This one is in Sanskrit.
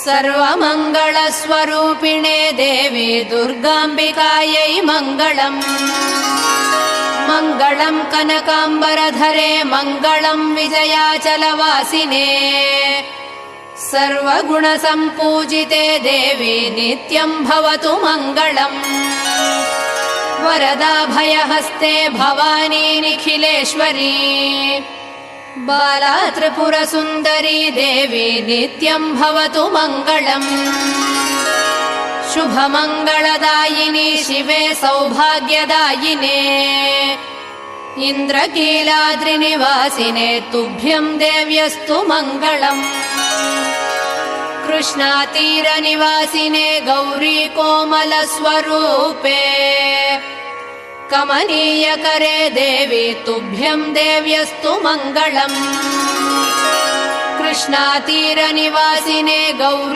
सर्वमङ्गलस्वरूपिणे देवी दुर्गाम्बिकायै मङ्गलम्। मङ्गलम् कनकाम्बरधरे मङ्गलम् विजयाचलवासिने। सर्वगुणसम्पूजिते देवी नित्यम् भवतु मङ्गलम्। वरदाभयहस्ते भवानी निखिलेश्वरी। बाला त्रिपुरसुन्दरी देवी नित्यम् भवतु मङ्गलम्। शुभमङ्गलदायिनी शिवे सौभाग्यदायिने। इन्द्रकीलाद्रिनिवासिने तुभ्यम् देव्यस्तु मङ्गलम्। कृष्णातीरनिवासिने गौरी कोमलस्वरूपे। कमनीयकरे देवी तुभ्यम् देव्यस्तु मङ्गलम्। कृष्णातीरनिवासिने गौरी